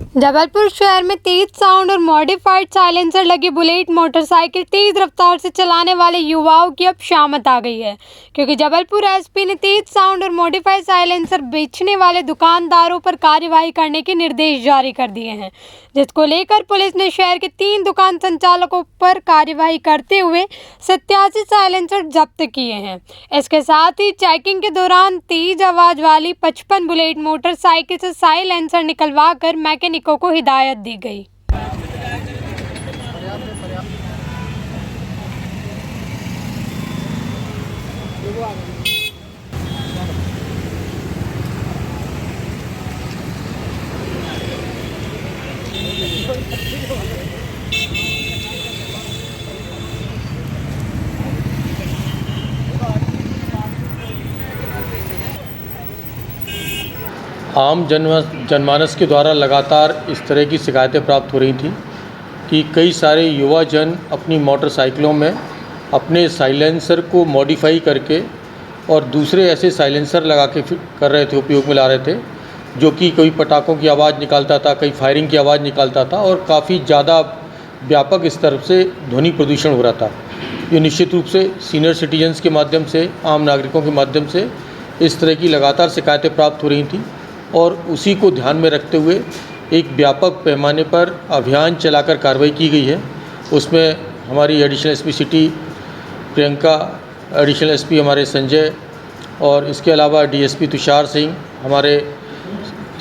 जबलपुर शहर में तेज साउंड और मॉडिफाइड साइलेंसर लगी बुलेट मोटरसाइकिल तेज रफ्तार से चलाने वाले युवाओं की अब शामत आ गई है, क्योंकि जबलपुर एसपी ने तेज साउंड और मॉडिफाइड साइलेंसर बेचने वाले दुकानदारों पर कार्रवाई करने के निर्देश जारी कर दिए हैं, जिसको लेकर पुलिस ने शहर के 3 दुकान संचालकों पर कार्रवाई करते हुए 87 साइलेंसर जब्त किए हैं। इसके साथ ही चेकिंग के दौरान तेज आवाज वाली 55 बुलेट मोटरसाइकिल से साइलेंसर निकलवा कर मैकेनिकों को हिदायत दी गई। आम जनमानस के द्वारा लगातार इस तरह की शिकायतें प्राप्त हो रही थी कि कई सारे युवा जन अपनी मोटरसाइकिलों में अपने साइलेंसर को मॉडिफाई करके और दूसरे ऐसे साइलेंसर लगा के कर रहे थे, उपयोग में ला रहे थे, जो कि कोई पटाखों की आवाज़ निकालता था, कई फायरिंग की आवाज़ निकालता था और काफ़ी ज़्यादा व्यापक स्तर से ध्वनि प्रदूषण हो रहा था। ये निश्चित रूप से सीनियर सिटीजन्स के माध्यम से, आम नागरिकों के माध्यम से इस तरह की लगातार शिकायतें प्राप्त हो रही थी और उसी को ध्यान में रखते हुए एक व्यापक पैमाने पर अभियान चलाकर कार्रवाई की गई है। उसमें हमारी additional SP city Priyanka, additional SP हमारे संजय और इसके अलावा डीएसपी तुषार सिंह, हमारे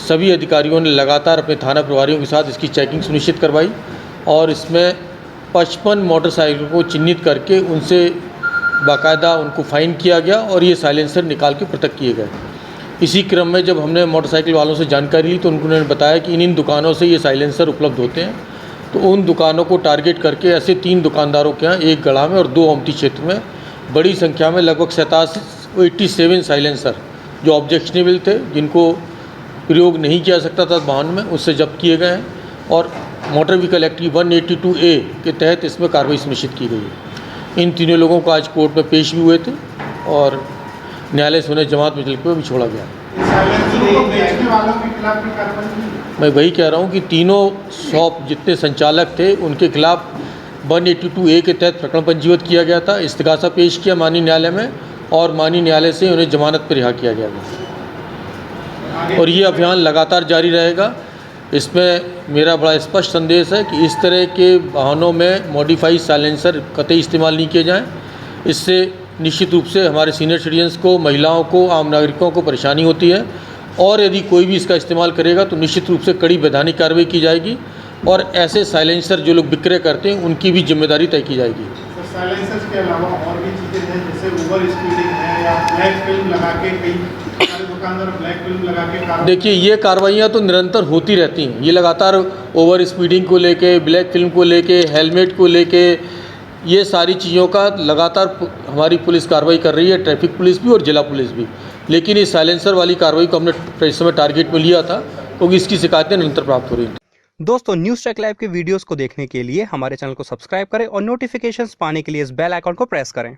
सभी अधिकारियों ने लगातार अपने थाना प्रभारियों के साथ इसकी चेकिंग सुनिश्चित करवाई और इसमें 55 मोटरसाइकिल को चिन्हित करके उनसे बाकायदा उनको फ़ाइन किया गया और ये साइलेंसर निकाल के पृथक किए गए। इसी क्रम में जब हमने मोटरसाइकिल वालों से जानकारी ली तो उन्होंने बताया कि इन दुकानों से ये साइलेंसर उपलब्ध होते हैं, तो उन दुकानों को टारगेट करके ऐसे 3 दुकानदारों के यहाँ, एक गढ़ा में और 2 ओमती क्षेत्र में बड़ी संख्या में लगभग 87 साइलेंसर जो ऑब्जेक्शनेबल थे, जिनको प्रयोग नहीं किया सकता था वाहन में, उससे जब्त किए गए हैं और मोटर व्हीकल एक्ट 182A के तहत इसमें कार्रवाई सुनिश्चित की गई है। इन तीनों लोगों को आज कोर्ट में पेश भी हुए थे और न्यायालय से उन्हें जमात में चलते हुए भी छोड़ा गया। मैं वही कह रहा हूँ कि तीनों शॉप जितने संचालक थे उनके खिलाफ 182A के तहत प्रकरण पंजीबद्ध किया गया था, इस्तिगासा पेश किया माननीय न्यायालय में और माननीय न्यायालय से उन्हें जमानत पर रिहा किया गया था और ये अभियान लगातार जारी रहेगा। इसमें मेरा बड़ा स्पष्ट संदेश है कि इस तरह के वाहनों में मॉडिफाइड साइलेंसर कतई इस्तेमाल नहीं किए जाएँ। इससे निश्चित रूप से हमारे सीनियर सिटीजन्स को, महिलाओं को, आम नागरिकों को परेशानी होती है और यदि कोई भी इसका इस्तेमाल करेगा तो निश्चित रूप से कड़ी वैधानिक कार्रवाई की जाएगी और ऐसे साइलेंसर जो लोग विक्रय करते हैं उनकी भी जिम्मेदारी तय की जाएगी। तो साइलेंसर्स के अलावा और भी चीज़ें हैं जैसे ओवर स्पीडिंग है या ब्लैक फिल्म लगा के कई दुकानदार ब्लैक फिल्म लगा के। देखिए, ये कार्रवाइयाँ तो निरंतर होती रहती हैं। ये लगातार ओवर स्पीडिंग को लेके, ब्लैक फिल्म को लेके, हेलमेट को लेके, ये सारी चीज़ों का लगातार हमारी पुलिस कार्रवाई कर रही है, ट्रैफिक पुलिस भी और जिला पुलिस भी। लेकिन इस साइलेंसर वाली कार्रवाई को हमने इस समय टारगेट में लिया था क्योंकि इसकी शिकायतें निरंतर प्राप्त हो रही हैं। दोस्तों, न्यूज़ टेक लाइव के वीडियोस को देखने के लिए हमारे चैनल को सब्सक्राइब करें और नोटिफिकेशंस पाने के लिए इस बेल आइकॉन को प्रेस करें।